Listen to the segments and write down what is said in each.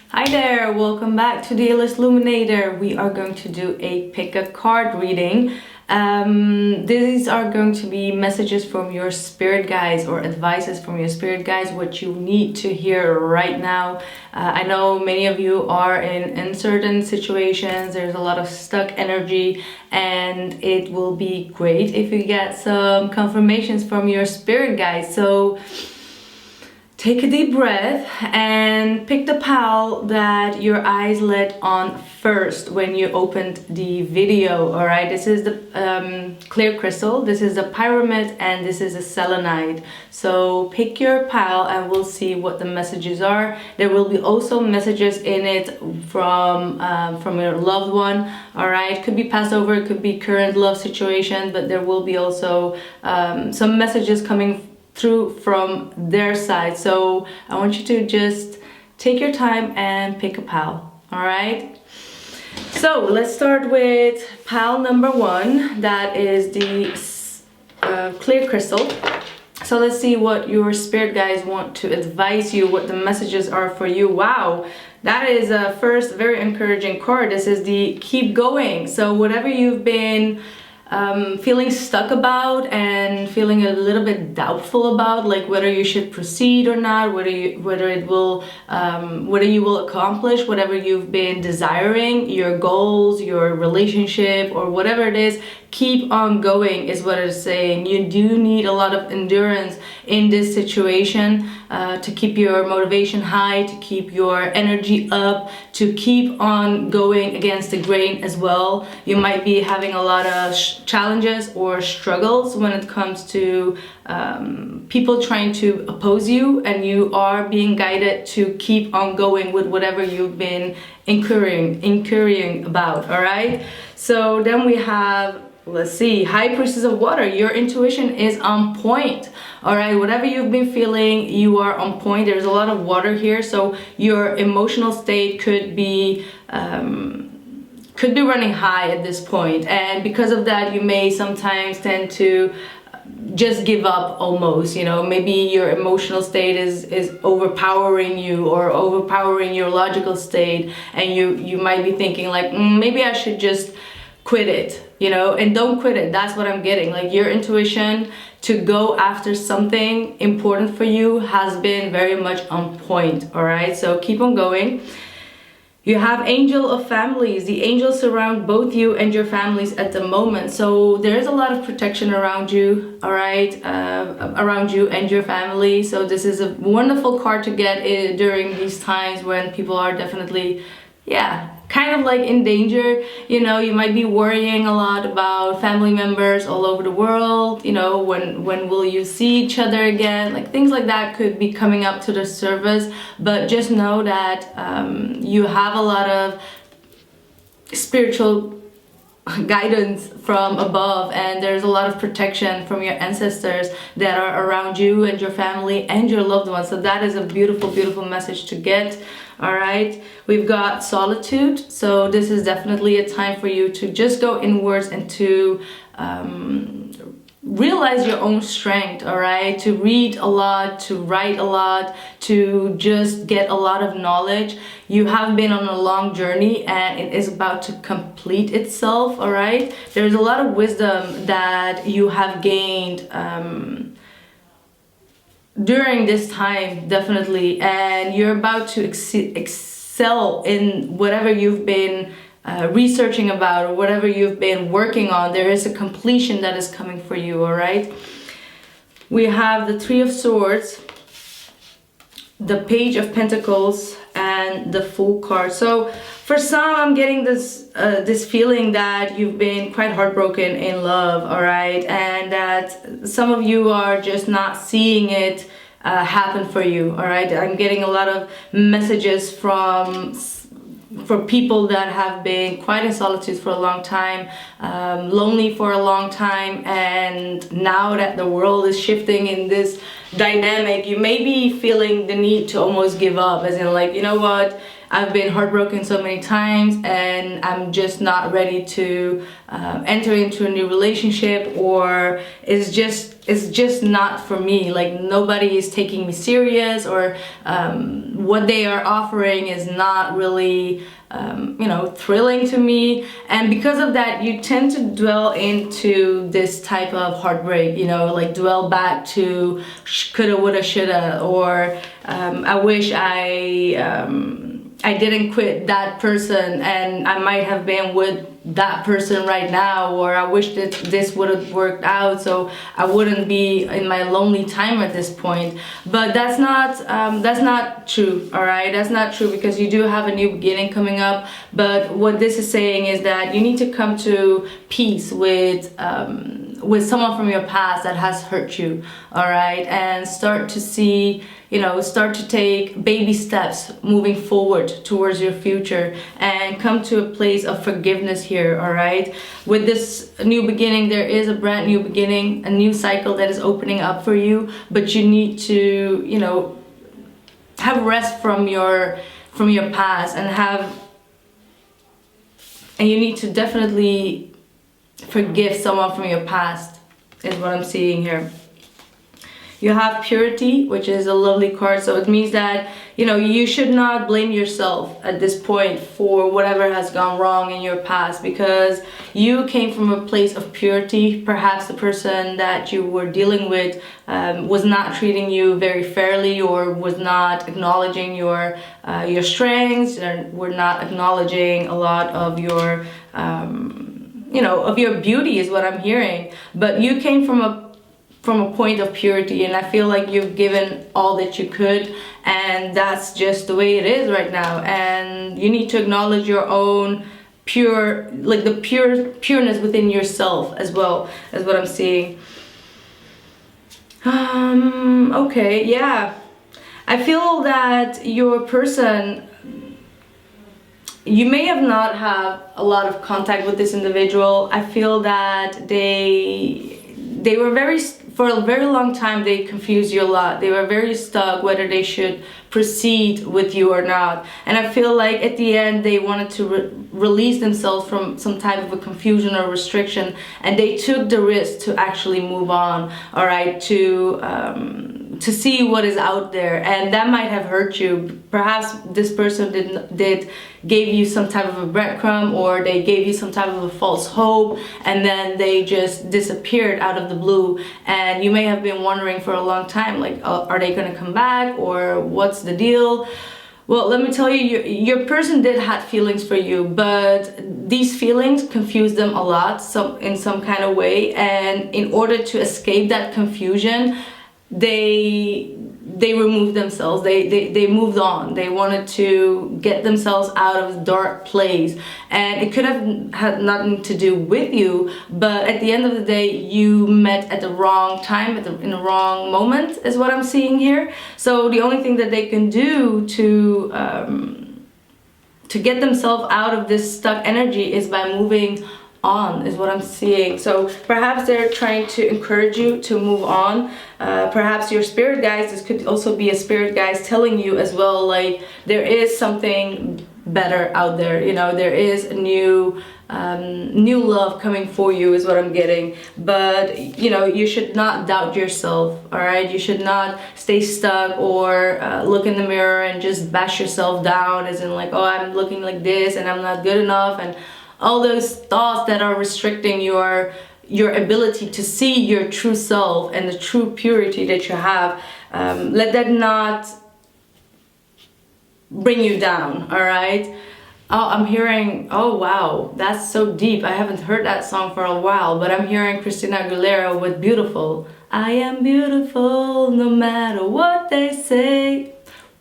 Hi there, welcome back to the Illuminator. We are going to do a pick a card reading. These are going to be messages from your spirit guides or advices from your spirit guides, what you need to hear right now. I know many of you are in certain situations, there's a lot of stuck energy, and it will be great if you get some confirmations from your spirit guides. So take a deep breath and pick the pile that your eyes let on first when you opened the video. All right, this is the clear crystal, this is the pyramid, and this is a selenite. So pick your pile and we'll see what the messages are. There will be also messages in it from your loved one. All right, could be past over, it could be current love situation, but there will be also some messages coming through from their side. So I want you to just take your time and pick a pile. All right, so let's start with pile number one. That is the clear crystal. So let's see what your spirit guides want to advise you, what the messages are for you. Wow, that is a first very encouraging card. This is the keep going. So whatever you've been feeling stuck about and feeling a little bit doubtful about, like whether you should proceed or not, whether you will accomplish whatever you've been desiring, your goals, your relationship, or whatever it is, keep on going is what it's saying. You do need a lot of endurance in this situation to keep your motivation high, to keep your energy up, to keep on going against the grain as well. You might be having a lot of challenges or struggles when it comes to people trying to oppose you, and you are being guided to keep on going with whatever you've been inquiring about. All right, so then we have, let's see, High Priestess of Water. Your intuition is on point. All right, whatever you've been feeling, you are on point. There's a lot of water here, so your emotional state could be running high at this point, and because of that you may sometimes tend to just give up almost. You know, maybe your emotional state is overpowering you or overpowering your logical state, and you might be thinking like, maybe I should just quit it, you know. And don't quit it. That's what I'm getting. Like, your intuition to go after something important for you has been very much on point. All right, so keep on going. You have Angel of Families. The angels surround both you and your families at the moment. So there's a lot of protection around you, all right, around you and your family. So this is a wonderful card to get during these times when people are definitely, kind of like in danger. You know, you might be worrying a lot about family members all over the world. You know, when will you see each other again? Like, things like that could be coming up to the surface, but just know that you have a lot of spiritual guidance from above, and there's a lot of protection from your ancestors that are around you and your family and your loved ones. So that is a beautiful message to get. All right, we've got Solitude. So this is definitely a time for you to just go inwards and to realize your own strength. All right, to read a lot, to write a lot, to just get a lot of knowledge. You have been on a long journey and it is about to complete itself. All right, there's a lot of wisdom that you have gained during this time, definitely, and you're about to excel in whatever you've been researching about or whatever you've been working on. There is a completion that is coming for you. All right, we have the Three of Swords, the Page of Pentacles, and the Fool card. So for some, I'm getting this this feeling that you've been quite heartbroken in love, all right, and that some of you are just not seeing it happen for you. All right, I'm getting a lot of messages for people that have been quite in solitude for a long time, lonely for a long time, and now that the world is shifting in this dynamic, you may be feeling the need to almost give up, as in like, you know what, I've been heartbroken so many times and I'm just not ready to enter into a new relationship, or it's just not for me. Like nobody is taking me serious, or what they are offering is not really you know, thrilling to me. And because of that, you tend to dwell into this type of heartbreak, you know, like dwell back to coulda, woulda, shoulda, or I wish I didn't quit that person and I might have been with that person right now, or I wish that this would have worked out so I wouldn't be in my lonely time at this point. But that's not true, all right? That's not true, because you do have a new beginning coming up. But what this is saying is that you need to come to peace with someone from your past that has hurt you, all right? And start to see, you know, start to take baby steps moving forward towards your future, and come to a place of forgiveness here, all right? With this new beginning, there is a brand new beginning, a new cycle that is opening up for you, but you need to, you know, have rest from your past, and you need to definitely forgive someone from your past, is what I'm seeing here. You have purity, which is a lovely card, so it means that, you know, you should not blame yourself at this point for whatever has gone wrong in your past, because you came from a place of purity. Perhaps the person that you were dealing with was not treating you very fairly, or was not acknowledging your strengths, and were not acknowledging a lot of your you know, of your beauty, is what I'm hearing. But you came from a point of purity, and I feel like you've given all that you could, and that's just the way it is right now. And you need to acknowledge your own pure, like the pureness within yourself as well, as what I'm seeing. Okay, yeah, I feel that your person, you may have not had a lot of contact with this individual. I feel that they were for a very long time, they confused you a lot. They were very stuck whether they should proceed with you or not. And I feel like at the end, they wanted to release themselves from some type of a confusion or restriction, and they took the risk to actually move on, all right, to see what is out there. And that might have hurt you. Perhaps this person gave you some type of a breadcrumb, or they gave you some type of a false hope, and then they just disappeared out of the blue. And you may have been wondering for a long time, like, are they gonna come back, or what's the deal? Well, let me tell you, your person did have feelings for you, but these feelings confused them a lot, in some kind of way. And in order to escape that confusion, they removed themselves. They moved on. They wanted to get themselves out of the dark place, and it could have had nothing to do with you, but at the end of the day, you met at the wrong time, in the wrong moment, is what I'm seeing here. So the only thing that they can do to get themselves out of this stuck energy is by moving on, is what I'm seeing. So perhaps they're trying to encourage you to move on. Perhaps your spirit guides, this could also be a spirit guides telling you as well, like, there is something better out there, you know, there is a new love coming for you, is what I'm getting. But you know, you should not doubt yourself, all right? You should not stay stuck, or look in the mirror and just bash yourself down, as in like, oh, I'm looking like this and I'm not good enough, and all those thoughts that are restricting your ability to see your true self and the true purity that you have. Let that not bring you down, all right? Oh, I'm hearing, oh wow, that's so deep. I haven't heard that song for a while, but I'm hearing Christina Aguilera with Beautiful. I am beautiful no matter what they say.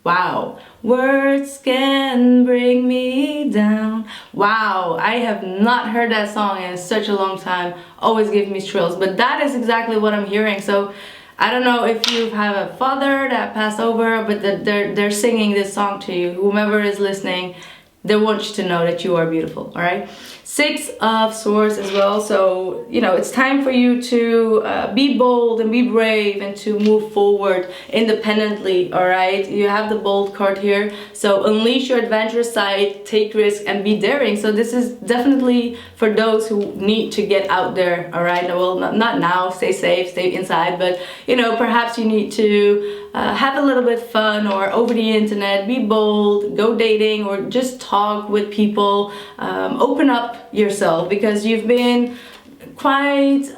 Wow, words can bring me down. Wow, I have not heard that song in such a long time. Always gives me thrills, but that is exactly what I'm hearing. So I don't know if you have a father that passed over, but they're singing this song to you. Whomever is listening, they want you to know that you are beautiful, all right? Six of Swords as well. So, you know, it's time for you to be bold and be brave and to move forward independently, all right? You have the bold card here. So unleash your adventurous side, take risks, and be daring. So this is definitely for those who need to get out there, all right? Well, not now, stay safe, stay inside, but, you know, perhaps you need to have a little bit fun or over the internet, be bold, go dating, or just talk with people, open up yourself, because you've been quite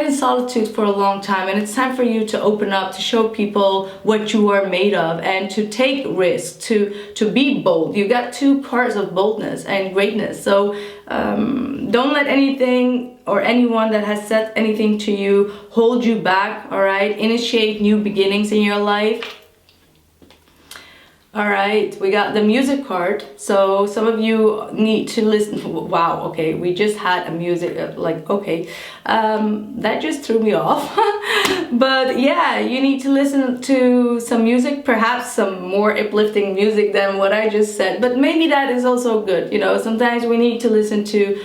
in solitude for a long time, and it's time for you to open up, to show people what you are made of, and to take risks, to be bold. You got two cards of boldness and greatness. So don't let anything or anyone that has said anything to you hold you back, all right? Initiate new beginnings in your life. All right, we got the music card. So some of you need to listen. Wow, okay, we just had a music, okay, that just threw me off. But yeah, you need to listen to some music, perhaps some more uplifting music than what I just said. But maybe that is also good. You know, sometimes we need to listen to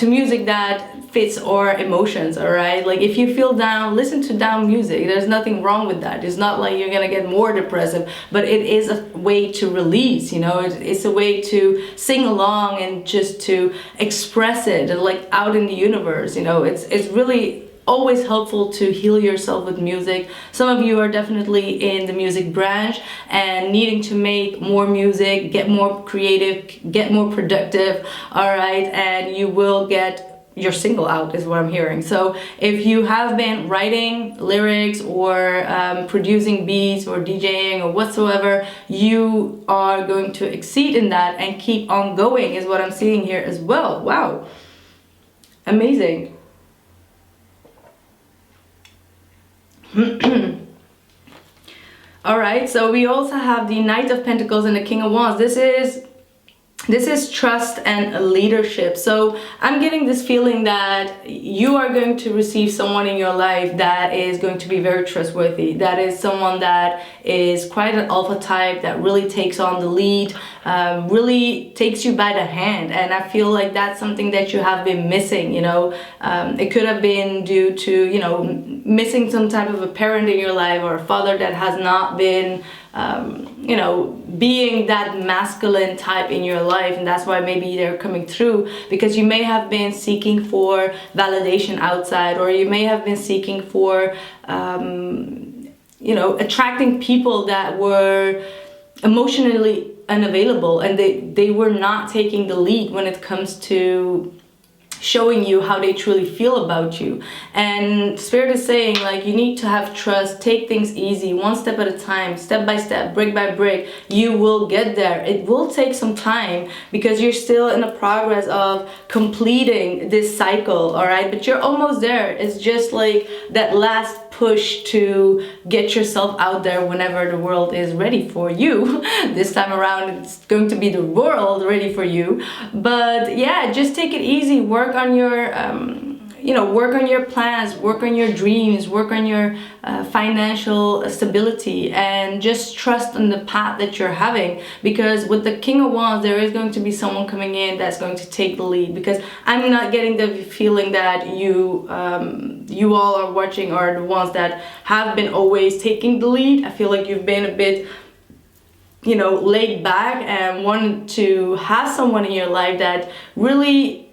music that fits our emotions, all right? Like if you feel down, listen to down music. There's nothing wrong with that. It's not like you're gonna get more depressive, but it is a way to release, you know? It's a way to sing along and just to express it, like out in the universe, you know? It's really always helpful to heal yourself with music. Some of you are definitely in the music branch and needing to make more music, get more creative, get more productive, all right? And you will get your single out, is what I'm hearing. So if you have been writing lyrics or producing beats or DJing or whatsoever, you are going to exceed in that and keep on going, is what I'm seeing here as well. Wow, amazing. All right, so we also have the Knight of Pentacles and the King of Wands. This is trust and leadership. So I'm getting this feeling that you are going to receive someone in your life that is going to be very trustworthy. That is someone that is quite an alpha type, that really takes on the lead, really takes you by the hand. And I feel like that's something that you have been missing, you know. It could have been due to, you know, missing some type of a parent in your life, or a father that has not been you know, being that masculine type in your life, and that's why maybe they're coming through, because you may have been seeking for validation outside, or you may have been seeking for you know, attracting people that were emotionally unavailable, and they were not taking the lead when it comes to showing you how they truly feel about you. And Spirit is saying, like, you need to have trust, take things easy, one step at a time, step by step, brick by brick. You will get there. It will take some time because you're still in the progress of completing this cycle, all right? But you're almost there. It's just like that last push to get yourself out there whenever the world is ready for you. This time around, it's going to be the world ready for you. But yeah, just take it easy. Work on your you know, work on your plans, work on your dreams, work on your financial stability, and just trust in the path that you're having. Because with the King of Wands, there is going to be someone coming in that's going to take the lead. Because I'm not getting the feeling that you all are watching are the ones that have been always taking the lead. I feel like you've been a bit, you know, laid back and wanted to have someone in your life that really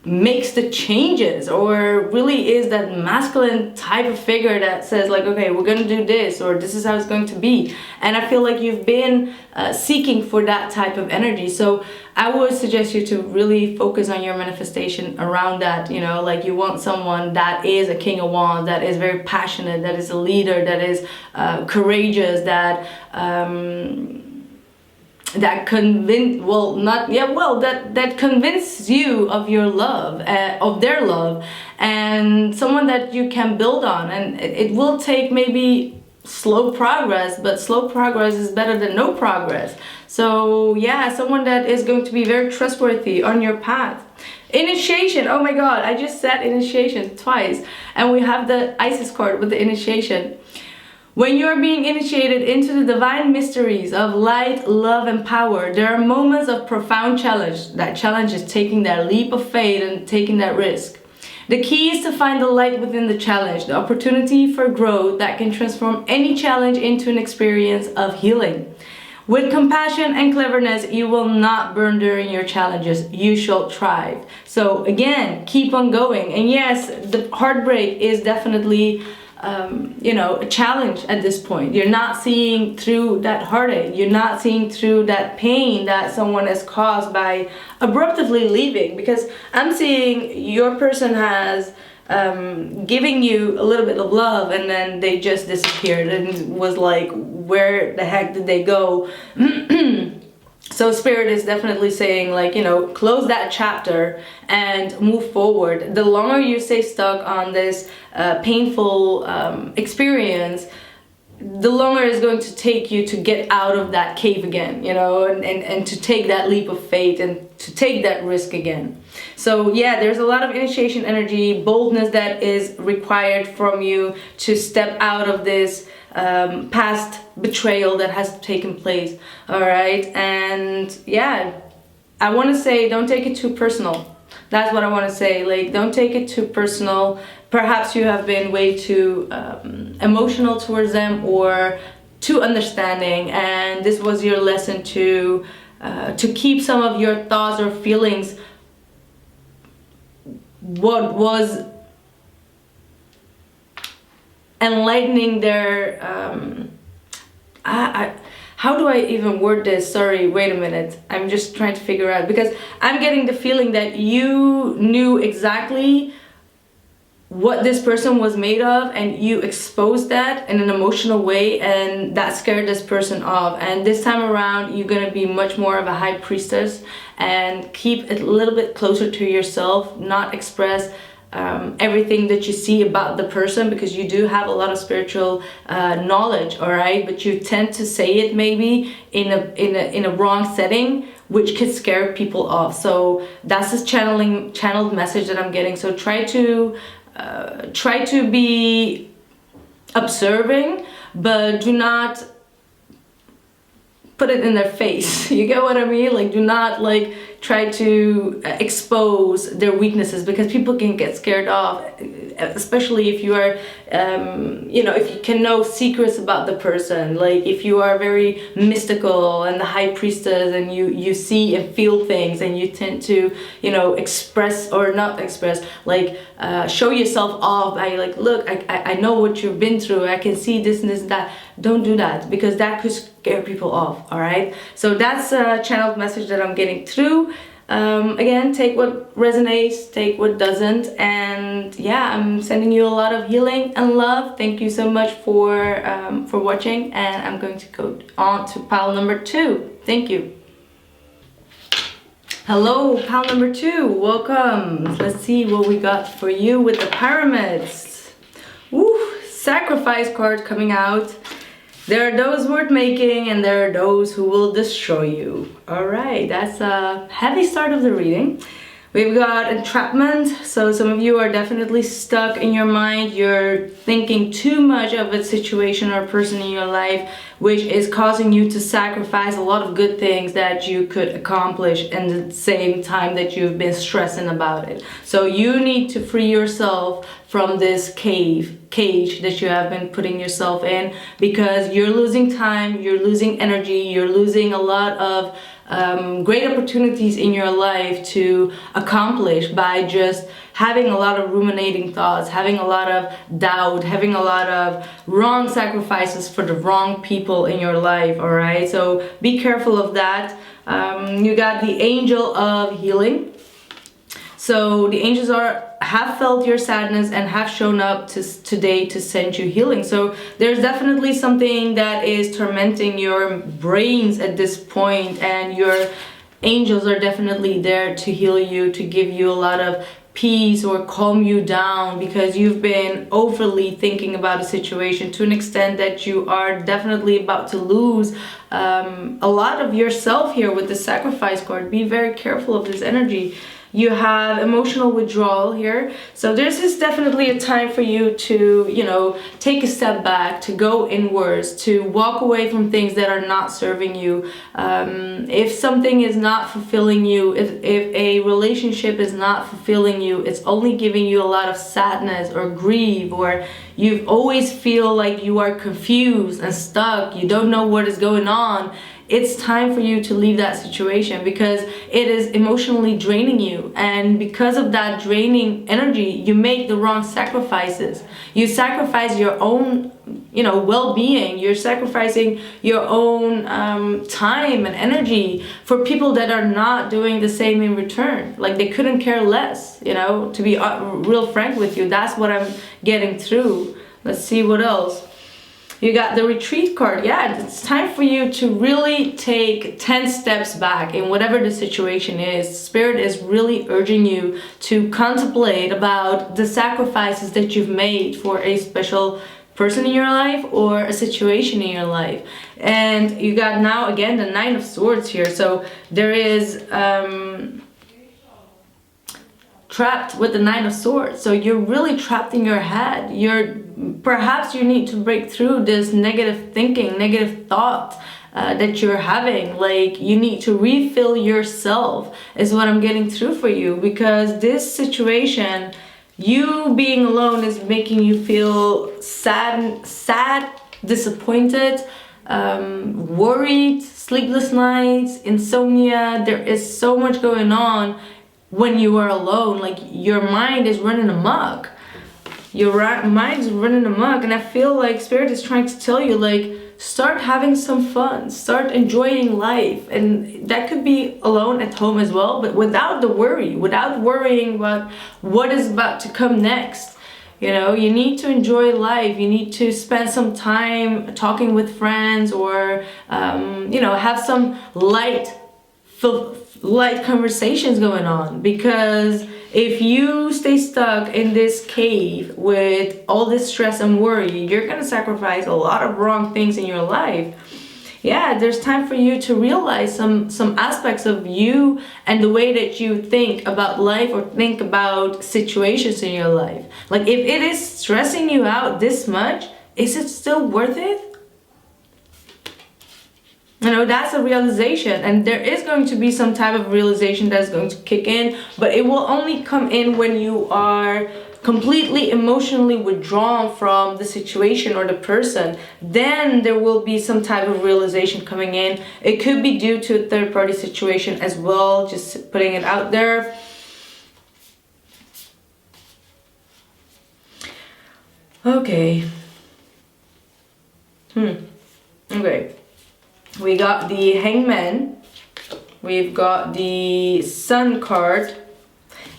makes the changes, or really is that masculine type of figure that says, like, okay, we're gonna do this, or this is how it's going to be. And I feel like you've been seeking for that type of energy. So I would suggest you to really focus on your manifestation around that. You know, like, you want someone that is a King of Wands, that is very passionate, that is a leader, that is courageous, that that convinces you of your love, of their love, and someone that you can build on. And it will take maybe slow progress, but slow progress is better than no progress. So yeah, someone that is going to be very trustworthy on your path. Initiation. Oh my god, I just said initiation twice, and we have the Isis card with the initiation. When you're being initiated into the divine mysteries of light, love, and power, there are moments of profound challenge. That challenge is taking that leap of faith and taking that risk. The key is to find the light within the challenge, the opportunity for growth that can transform any challenge into an experience of healing. With compassion and cleverness, you will not burn during your challenges. You shall thrive. So again, keep on going. And yes, the heartbreak is definitely a challenge at this point. You're not seeing through that heartache. You're not seeing through that pain that someone has caused by abruptly leaving, because I'm seeing your person has giving you a little bit of love and then they just disappeared and was like, where the heck did they go? So Spirit is definitely saying, like, close that chapter and move forward. The longer you stay stuck on this painful experience, the longer it's going to take you to get out of that cave again, and to take that leap of faith and to take that risk again. So yeah, there's a lot of initiation energy, boldness that is required from you to step out of this past betrayal that has taken place. All right, and yeah, I want to say, don't take it too personal. That's what I want to say. Like, don't take it too personal. Perhaps you have been way too emotional towards them or too understanding, and this was your lesson to keep some of your thoughts or feelings, what was enlightening their how do I even word this? Sorry, wait a minute. I'm just trying to figure out, because I'm getting the feeling that you knew exactly what this person was made of and you exposed that in an emotional way, and that scared this person off. And this time around, you're gonna be much more of a high priestess and keep it a little bit closer to yourself, not express everything that you see about the person, because you do have a lot of spiritual knowledge, all right, but you tend to say it maybe in a wrong setting, which could scare people off. So that's this channeled message that I'm getting. So try to be observing, but do not put it in their face. You get what I mean? Like, do not try to expose their weaknesses, because people can get scared off, especially if you are if you can know secrets about the person. Like, if you are very mystical and the high priestess and you see and feel things, and you tend to express or not express, show yourself off by look, I know what you've been through, I can see this and this and that. Don't do that, because that could scare people off. All right, so that's a channeled message that I'm getting through. Again, take what resonates, take what doesn't, and yeah, I'm sending you a lot of healing and love. Thank you so much for watching, and I'm going to go on to pile number 2. Thank you. Hello, pile number 2, welcome. Let's see what we got for you with the pyramids. Woo, sacrifice card coming out. There are those worth making, and there are those who will destroy you. All right, that's a heavy start of the reading. We've got entrapment. So some of you are definitely stuck in your mind. You're thinking too much of a situation or person in your life, which is causing you to sacrifice a lot of good things that you could accomplish in the same time that you've been stressing about it. So you need to free yourself from this cage that you have been putting yourself in, because you're losing time, you're losing energy, you're losing a lot of great opportunities in your life to accomplish by just having a lot of ruminating thoughts, having a lot of doubt, having a lot of wrong sacrifices for the wrong people in your life. All right, so be careful of that. You got the angel of healing. So the angels have felt your sadness and have shown up today to send you healing. So there's definitely something that is tormenting your brains at this point, and your angels are definitely there to heal you, to give you a lot of peace or calm you down, because you've been overly thinking about a situation to an extent that you are definitely about to lose a lot of yourself here with the sacrifice card. Be very careful of this energy. You have emotional withdrawal here. So this is definitely a time for you to, you know, take a step back, to go inwards, to walk away from things that are not serving you. If something is not fulfilling you, if a relationship is not fulfilling you, it's only giving you a lot of sadness or grief, or you always feel like you are confused and stuck, you don't know what is going on, it's time for you to leave that situation, because it is emotionally draining you. And because of that draining energy, you make the wrong sacrifices. You sacrifice your own, you know, well-being. You're sacrificing your own time and energy for people that are not doing the same in return. Like, they couldn't care less, you know, to be real frank with you. That's what I'm getting through. Let's see what else. You got the retreat card. Yeah, it's time for you to really take 10 steps back in whatever the situation is. Spirit is really urging you to contemplate about the sacrifices that you've made for a special person in your life or a situation in your life. And you got now again the Nine of Swords here. So there is trapped with the Nine of Swords. So you're really trapped in your head. Perhaps you need to break through this negative thinking, negative thought that you're having. Like, you need to refill yourself is what I'm getting through for you, because this situation, you being alone, is making you feel sad, disappointed, worried, sleepless nights, insomnia. There is so much going on when you are alone. Like, your mind is running amok. Your mind is running amok, and I feel like Spirit is trying to tell you, like, start having some fun, start enjoying life. And that could be alone at home as well, but without the worry, without worrying about what is about to come next. You know, you need to enjoy life. You need to spend some time talking with friends, or you know, have some light conversations going on. Because if you stay stuck in this cave with all this stress and worry, you're gonna sacrifice a lot of wrong things in your life. Yeah, there's time for you to realize some aspects of you and the way that you think about life or think about situations in your life. Like, if it is stressing you out this much, is it still worth it? You know, that's a realization, and there is going to be some type of realization that's going to kick in, but it will only come in when you are completely emotionally withdrawn from the situation or the person. Then there will be some type of realization coming in. It could be due to a third-party situation as well, just putting it out there. Okay. Okay. We got the Hangman, we've got the Sun card,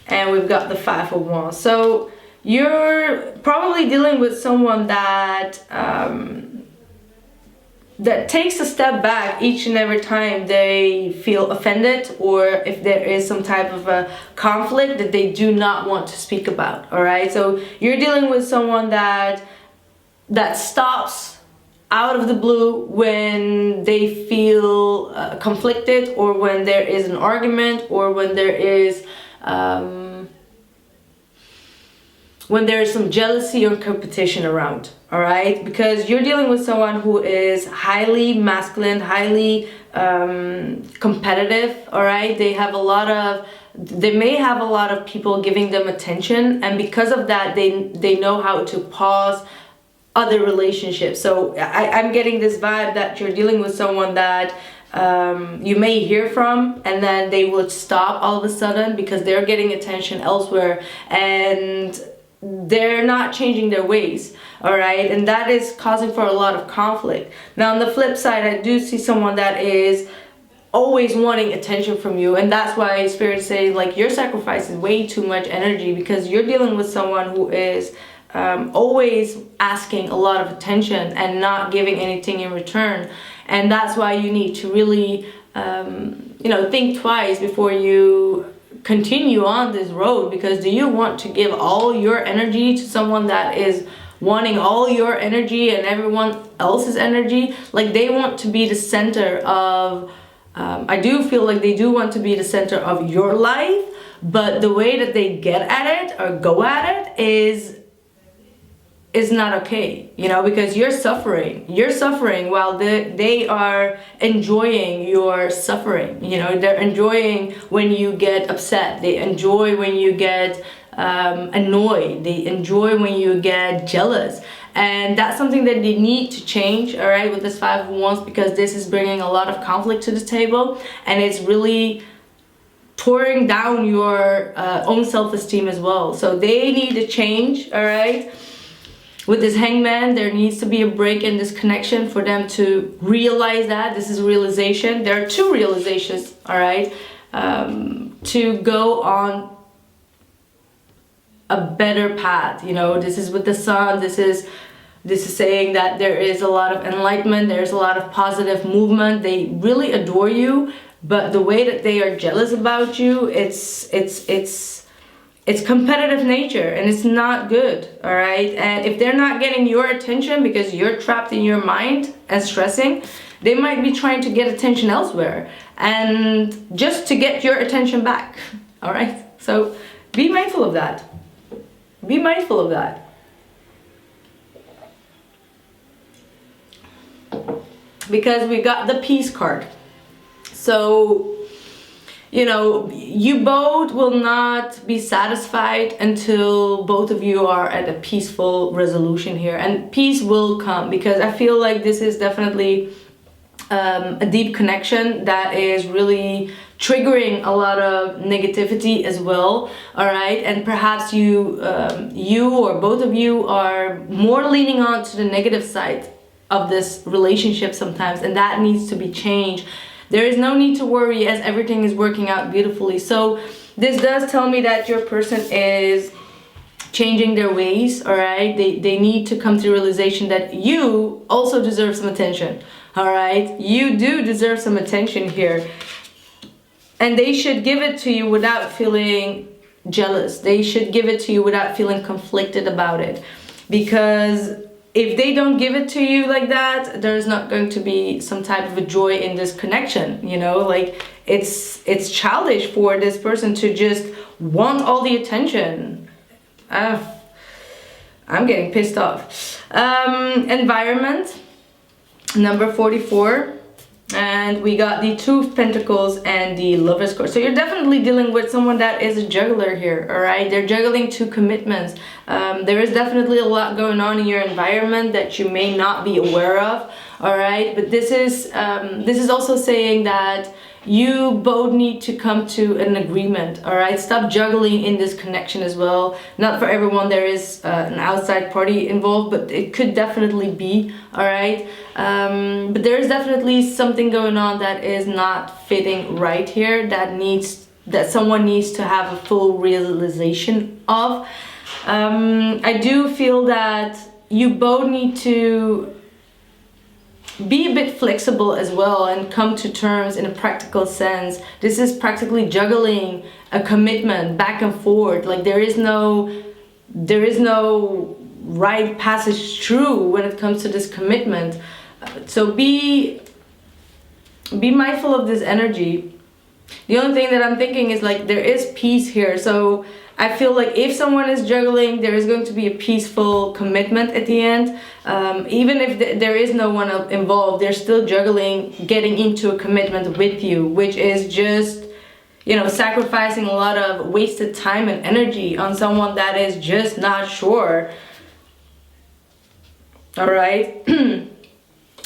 and we've got the Five of Wands. So you're probably dealing with someone that that takes a step back each and every time they feel offended, or if there is some type of a conflict that they do not want to speak about. All right, so you're dealing with someone that stops out of the blue when they feel conflicted, or when there is an argument, or when there is some jealousy or competition around. All right, because you're dealing with someone who is highly masculine, highly competitive. All right, they may have a lot of people giving them attention, and because of that, they know how to pause other relationships. So I'm getting this vibe that you're dealing with someone that you may hear from, and then they would stop all of a sudden because they're getting attention elsewhere, and they're not changing their ways. All right, and that is causing for a lot of conflict. Now, on the flip side, I do see someone that is always wanting attention from you, and that's why Spirit says, like, you're sacrificing way too much energy, because you're dealing with someone who is always asking a lot of attention and not giving anything in return. And that's why you need to really you know, think twice before you continue on this road. Because do you want to give all your energy to someone that is wanting all your energy and everyone else's energy? Like, they want to be the center of I do feel like they do want to be the center of your life, but the way that they get at it or go at it is not okay, you know, because you're suffering while they are enjoying your suffering. You know, they're enjoying when you get upset, they enjoy when you get annoyed, they enjoy when you get jealous. And that's something that they need to change, all right, with this Five of Wands, because this is bringing a lot of conflict to the table, and it's really pouring down your own self-esteem as well. So they need to change, all right. With this Hangman, there needs to be a break in this connection for them to realize that. This is realization. There are two realizations, all right, to go on a better path. You know, this is with the Sun. This is saying that there is a lot of enlightenment. There's a lot of positive movement. They really adore you, but the way that they are jealous about you, it's competitive nature, and it's not good, all right? And if they're not getting your attention because you're trapped in your mind and stressing, they might be trying to get attention elsewhere, and just to get your attention back, all right? So be mindful of that. Be mindful of that. Because we got the Peace card. So, you know, you both will not be satisfied until both of you are at a peaceful resolution here. And peace will come, because I feel like this is definitely a deep connection that is really triggering a lot of negativity as well, all right? And perhaps you or both of you are more leaning on to the negative side of this relationship sometimes, and that needs to be changed. There is no need to worry, as everything is working out beautifully. So this does tell me that your person is changing their ways, all right? They need to come to the realization that you also deserve some attention, all right? You do deserve some attention here. And they should give it to you without feeling jealous. They should give it to you without feeling conflicted about it. Because if they don't give it to you like that, there's not going to be some type of a joy in this connection, you know? Like, it's childish for this person to just want all the attention. I'm getting pissed off. Environment, number 44. And we got the Two of Pentacles and the Lover's card. So you're definitely dealing with someone that is a juggler here, all right? They're juggling two commitments. There is definitely a lot going on in your environment that you may not be aware of, all right? But this is also saying that you both need to come to an agreement, all right? Stop juggling in this connection as well. Not for everyone there is an outside party involved, but it could definitely be, all right? But there's definitely something going on that is not fitting right here, that someone needs to have a full realization of. I do feel that you both need to be a bit flexible as well and come to terms in a practical sense. This is practically juggling a commitment back and forth. Like, there is no right passage through when it comes to this commitment. So be mindful of this energy. The only thing that I'm thinking is, like, there is peace here. So I feel like if someone is juggling, there is going to be a peaceful commitment at the end. Even if there is no one involved, they're still juggling getting into a commitment with you, which is just, you know, sacrificing a lot of wasted time and energy on someone that is just not sure. All right.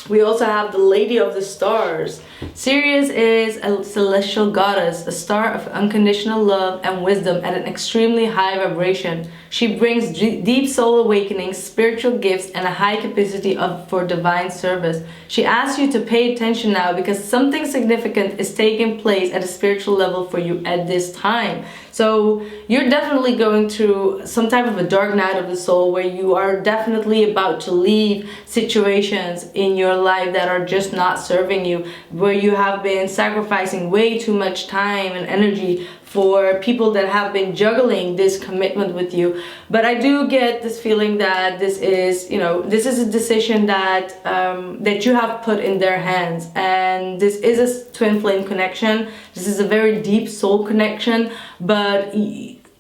We also have the Lady of the Stars. Sirius is a celestial goddess, a star of unconditional love and wisdom at an extremely high vibration. She brings deep soul awakenings, spiritual gifts, and a high capacity for divine service. She asks you to pay attention now because something significant is taking place at a spiritual level for you at this time. So you're definitely going through some type of a dark night of the soul where you are definitely about to leave situations in your life that are just not serving you, where you have been sacrificing way too much time and energy for people that have been juggling this commitment with you. But I do get this feeling that this is, you know, this is a decision that that you have put in their hands, and this is a twin flame connection. This is a very deep soul connection, but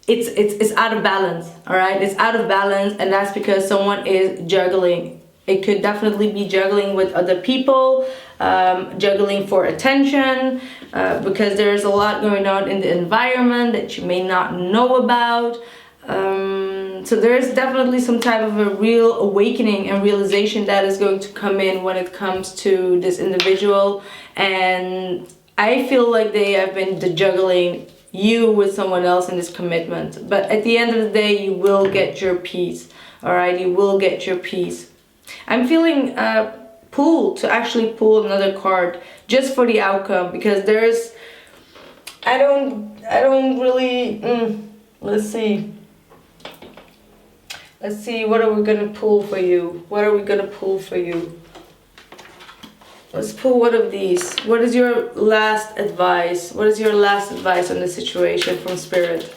it's out of balance. All right, it's out of balance, and that's because someone is juggling. It could definitely be juggling with other people, juggling for attention, because there's a lot going on in the environment that you may not know about. So there's definitely some type of a real awakening and realization that is going to come in when it comes to this individual. And I feel like they have been juggling you with someone else in this commitment. But at the end of the day, you will get your peace. All right, you will get your peace. I'm feeling pulled to actually pull another card just for the outcome, because there's I don't really let's see what are we gonna pull for you. Let's pull one of these. What is your last advice? What is your last advice on the situation from Spirit?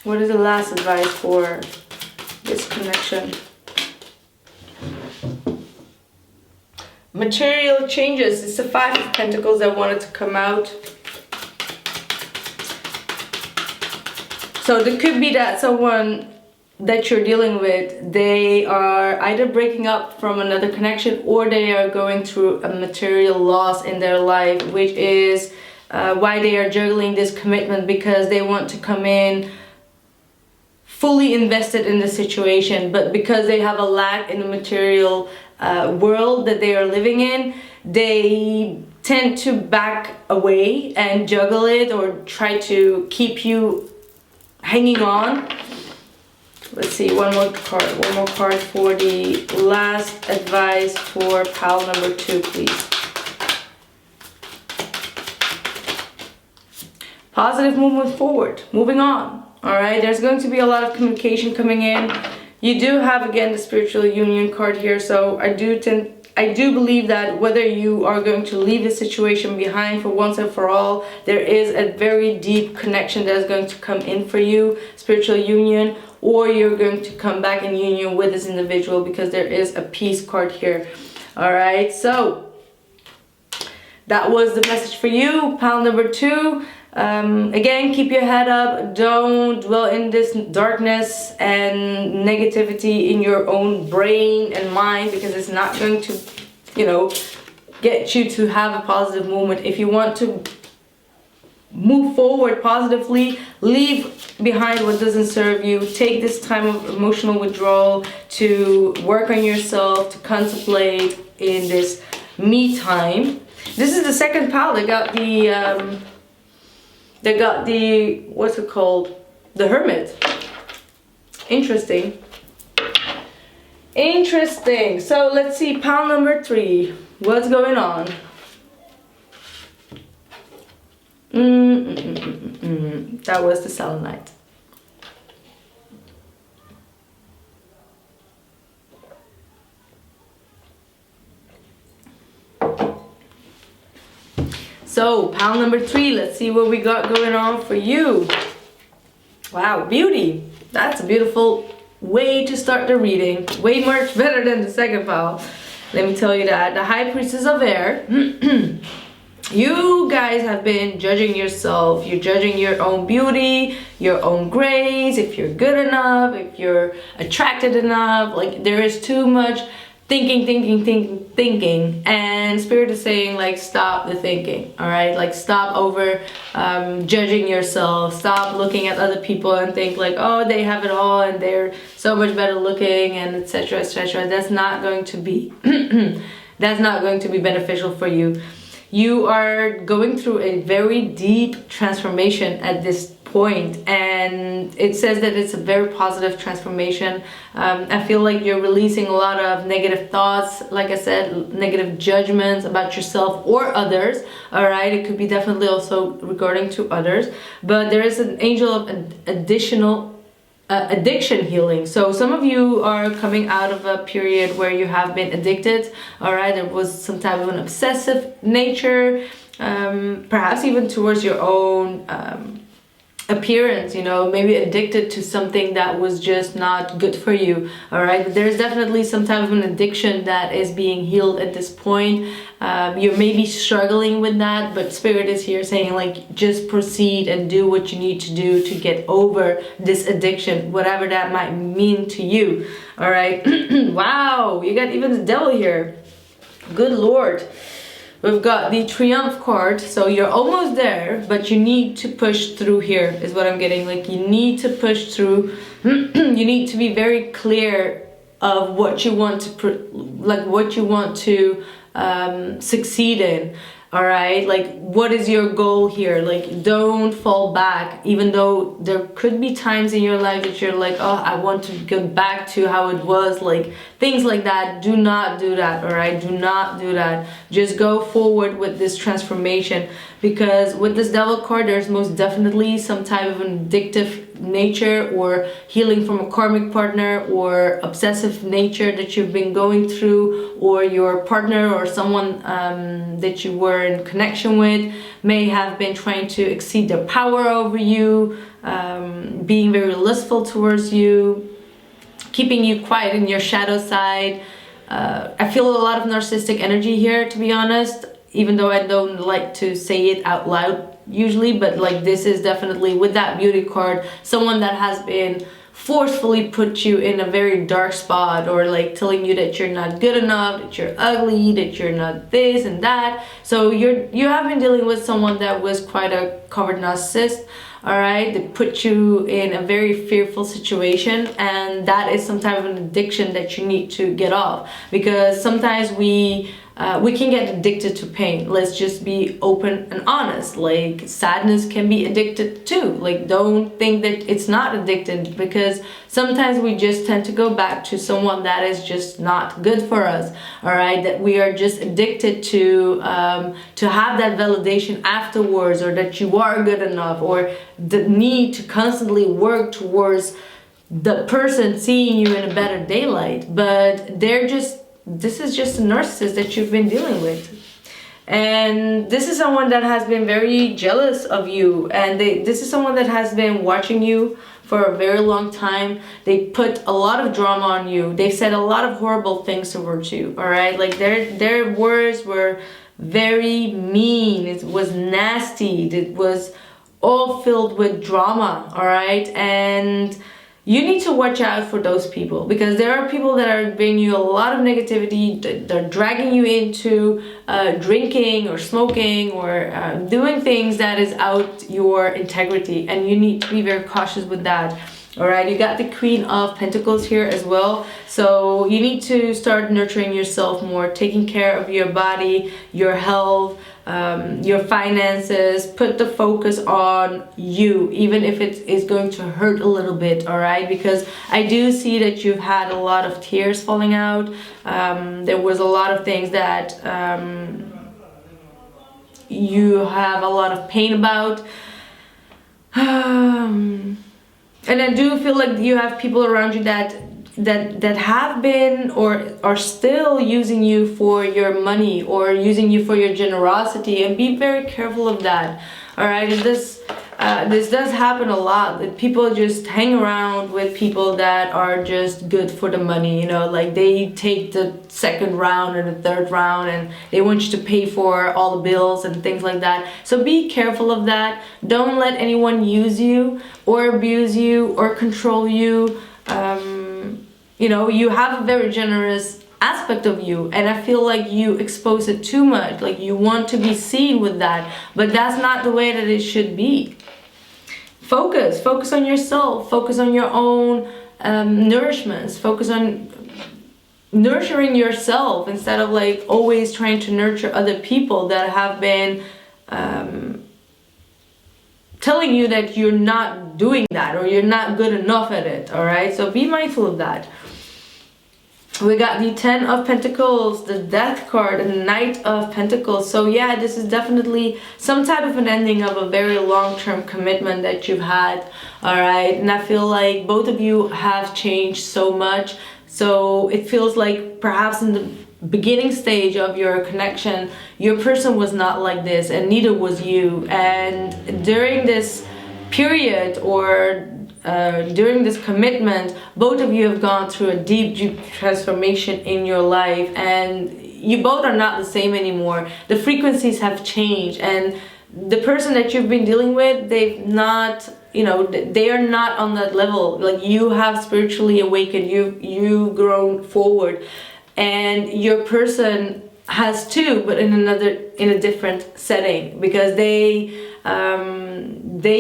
What is the last advice for this connection? Material changes. It's the Five of Pentacles that wanted to come out. So there could be that someone that you're dealing with, they are either breaking up from another connection, or they are going through a material loss in their life, which is why they are juggling this commitment, because they want to come in fully invested in the situation, but because they have a lack in the material world that they are living in, they tend to back away and juggle it, or try to keep you hanging on. Let's see, one more card for the last advice for pile number 2, please. Positive movement forward, moving on. All right, there's going to be a lot of communication coming in. You do have, again, the spiritual union card here, so I do believe that whether you are going to leave the situation behind for once and for all, there is a very deep connection that is going to come in for you, spiritual union, or you're going to come back in union with this individual, because there is a peace card here. All right, so that was the message for you, pile number 2. Again, keep your head up. Don't dwell in this darkness and negativity in your own brain and mind, because it's not going to, you know, get you to have a positive moment. If you want to move forward positively, leave behind what doesn't serve you. Take this time of emotional withdrawal to work on yourself, to contemplate in this me time. This is the second pile that got the what's it called, the Hermit. Interesting. So let's see, pile number 3, what's going on? That was the Selenite. So, pile number 3, let's see what we got going on for you. Wow, beauty. That's a beautiful way to start the reading. Way much better than the second pile. Let me tell you that. The High Priestess of Air. You guys have been judging yourself. You're judging your own beauty, your own grace, if you're good enough, if you're attracted enough. Like, there is too much thinking, and Spirit is saying, like, stop the thinking. All right, like, stop over judging yourself. Stop looking at other people and think like, oh, they have it all and they're so much better looking, and etc, etc. That's not going to be that's not going to be beneficial for you. You are going through a very deep transformation at this point, and it says that it's a very positive transformation. I feel like you're releasing a lot of negative thoughts, like I said, negative judgments about yourself or others. All right, it could be definitely also regarding to others, but there is an angel of additional addiction healing. So some of you are coming out of a period where you have been addicted. All right, there was some type of an obsessive nature, perhaps even towards your own appearance, you know, maybe addicted to something that was just not good for you. All right, but there's definitely some type of an addiction that is being healed at this point. You're maybe struggling with that, but Spirit is here saying like just proceed and do what you need to do to get over this addiction, whatever that might mean to you. All right. Wow, you got even the devil here. Good Lord. We've got the Triumph card, so you're almost there, but you need to push through here, is what I'm getting. Like, you need to push through. You need to be very clear of what you want to succeed in. All right, like, what is your goal here? Like, don't fall back, even though there could be times in your life that you're like, oh, I want to go back to how it was, like things like that. Do not do that. All right, do not do that. Just go forward with this transformation, because with this devil card, there's most definitely some type of an addictive nature or healing from a karmic partner or obsessive nature that you've been going through, or your partner or someone that you were in connection with may have been trying to exceed their power over you, being very lustful towards you, keeping you quiet in your shadow side. I feel a lot of narcissistic energy here, to be honest, even though I don't like to say it out loud usually, but like this is definitely, with that beauty card, someone that has been forcefully put you in a very dark spot, or like telling you that you're not good enough, that you're ugly, that you're not this and that. So you have been dealing with someone that was quite a covert narcissist. All right, they put you in a very fearful situation, and that is some type of an addiction that you need to get off, because sometimes we can get addicted to pain. Let's just be open and honest. Like, sadness can be addicted too. Like, don't think that it's not addicted, because sometimes we just tend to go back to someone that is just not good for us. All right, that we are just addicted to have that validation afterwards, or that you are good enough, or the need to constantly work towards the person seeing you in a better daylight. But this is just a narcissist that you've been dealing with. And this is someone that has been very jealous of you. And this is someone that has been watching you for a very long time. They put a lot of drama on you. They said a lot of horrible things towards you. All right, like their words were very mean. It was nasty. It was all filled with drama. All right, and you need to watch out for those people, because there are people that are bringing you a lot of negativity. They're dragging you into drinking or smoking or doing things that is out your integrity, and you need to be very cautious with that. All right, you got the Queen of Pentacles here as well, so you need to start nurturing yourself more, taking care of your body, your health, your finances. Put the focus on you, even if it is going to hurt a little bit. All right, because I do see that you've had a lot of tears falling out. There was a lot of things that you have a lot of pain about. And I do feel like you have people around you that have been or are still using you for your money, or using you for your generosity, and be very careful of that. All right, this does happen a lot, that people just hang around with people that are just good for the money, you know, like they take the second round and the third round, and they want you to pay for all the bills and things like that. So be careful of that. Don't let anyone use you or abuse you or control you. You know, you have a very generous aspect of you, and I feel like you expose it too much. Like, you want to be seen with that, but that's not the way that it should be. Focus on yourself, focus on your own nourishments, focus on nurturing yourself, instead of like always trying to nurture other people that have been telling you that you're not doing that, or you're not good enough at it. All right, so be mindful of that. We got the 10 of Pentacles, the Death card, and the Knight of Pentacles. So yeah, this is definitely some type of an ending of a very long-term commitment that you've had. All right, and I feel like both of you have changed so much. So it feels like perhaps in the beginning stage of your connection, your person was not like this, and neither was you. And during this period, or during this commitment, both of you have gone through a deep transformation in your life, and you both are not the same anymore. The frequencies have changed, and the person that you've been dealing with, they've not, you know, they are not on that level. Like, you have spiritually awakened, you've grown forward, and your person has too, but in a different setting, because they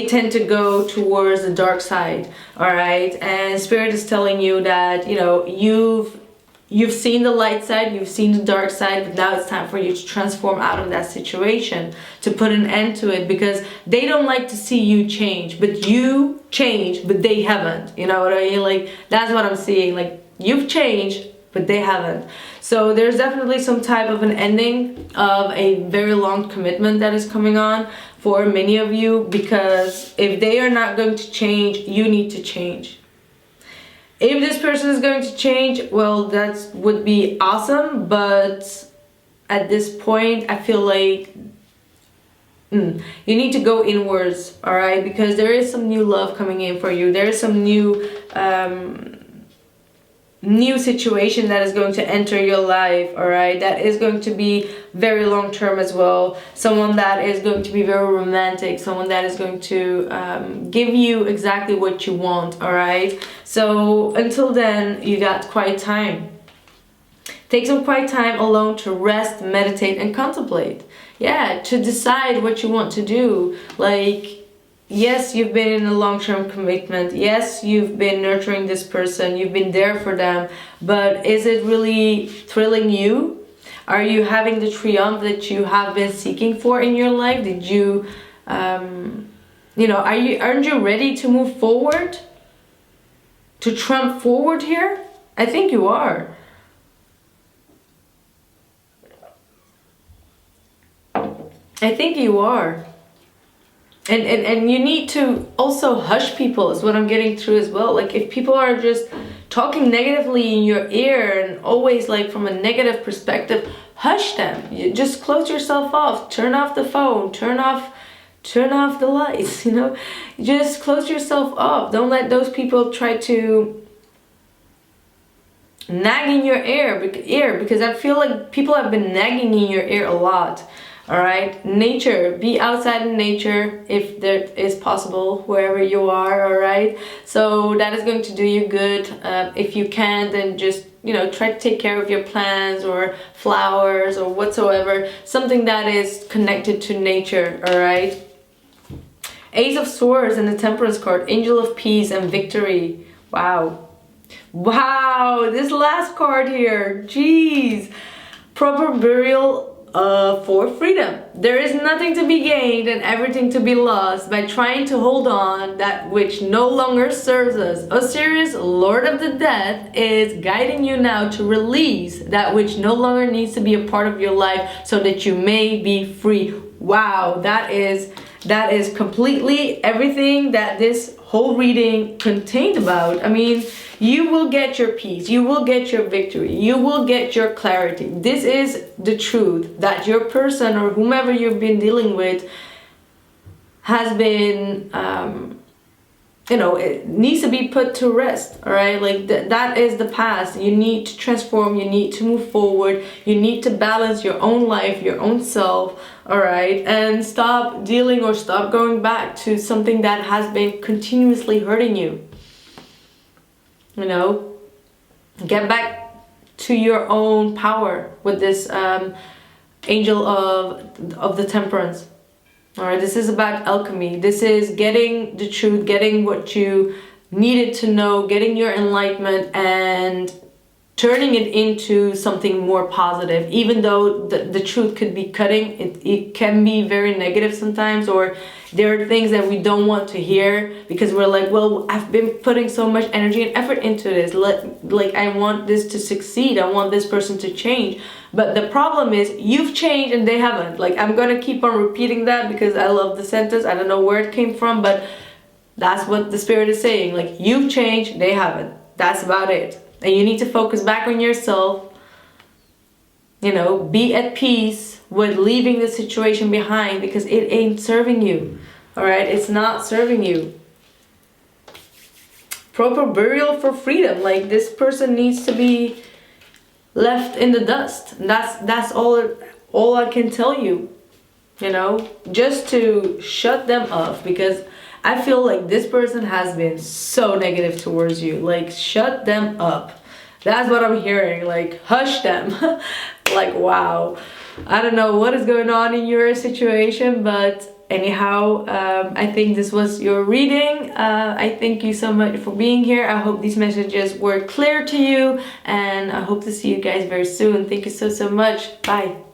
tend to go towards the dark side. All right, and Spirit is telling you that, you know, you've seen the light side, you've seen the dark side, but now it's time for you to transform out of that situation, to put an end to it, because they don't like to see you change, but you change, but they haven't. You know what I mean? Like, that's what I'm seeing. Like, you've changed, but they haven't. So there's definitely some type of an ending of a very long commitment that is coming on for many of you, because if they are not going to change, you need to change. If this person is going to change, well, that would be awesome, but at this point, I feel like you need to go inwards, all right? Because there is some new love coming in for you. There is some new situation that is going to enter your life, all right? That is going to be very long term as well. Someone that is going to be very romantic, someone that is going to give you exactly what you want, all right? So until then, you got quiet time. Take some quiet time alone to rest, meditate, and contemplate. Yeah, to decide what you want to do. Like, yes, you've been in a long-term commitment. Yes, you've been nurturing this person. You've been there for them. But is it really thrilling you? Are you having the triumph that you have been seeking for in your life? Did you, you know, aren't you ready to move forward? To trump forward here? I think you are. I think you are. And you need to also hush people, is what I'm getting through as well. Like, if people are just talking negatively in your ear and always like from a negative perspective, hush them. You just close yourself off, turn off the phone, turn off the lights, you know. Just close yourself off. Don't let those people try to nag in your ear, because I feel like people have been nagging in your ear a lot. All right, nature, be outside in nature if that is possible, wherever you are. All right, so that is going to do you good. If you can, then just, you know, try to take care of your plants or flowers or whatsoever, something that is connected to nature. All right, Ace of Swords and the Temperance card, Angel of Peace and Victory. Wow, this last card here, jeez. Proper burial for freedom. There is nothing to be gained and everything to be lost by trying to hold on that which no longer serves us. Osiris, Lord of the Death, is guiding you now to release that which no longer needs to be a part of your life, so that you may be free. Wow, that is completely everything that this whole reading contained about. I mean, you will get your peace, you will get your victory, you will get your clarity. This is the truth, that your person or whomever you've been dealing with has been, you know, it needs to be put to rest, all right? Like, that is the past. You need to transform, you need to move forward, you need to balance your own life, your own self, all right? And stop dealing or stop going back to something that has been continuously hurting you. You know, get back to your own power with this Angel of the Temperance. All right, this is about alchemy. This is getting the truth, getting what you needed to know, getting your enlightenment, and turning it into something more positive. Even though the truth could be cutting, it can be very negative sometimes, or there are things that we don't want to hear because we're like, well, I've been putting so much energy and effort into this. Like, I want this to succeed. I want this person to change. But the problem is you've changed and they haven't. Like, I'm gonna keep on repeating that because I love the sentence. I don't know where it came from, but that's what the spirit is saying. Like, you've changed, they haven't. That's about it. And you need to focus back on yourself. You know, be at peace with leaving the situation behind because it ain't serving you. Alright, it's not serving you. Proper burial for freedom. Like, this person needs to be left in the dust. That's all I can tell you. You know, just to shut them off, because I feel like this person has been so negative towards you. Like, shut them up. That's what I'm hearing. Like, hush them. Like, wow. I don't know what is going on in your situation, but anyhow, I think this was your reading. I thank you so much for being here. I hope these messages were clear to you, and I hope to see you guys very soon. Thank you so much. Bye.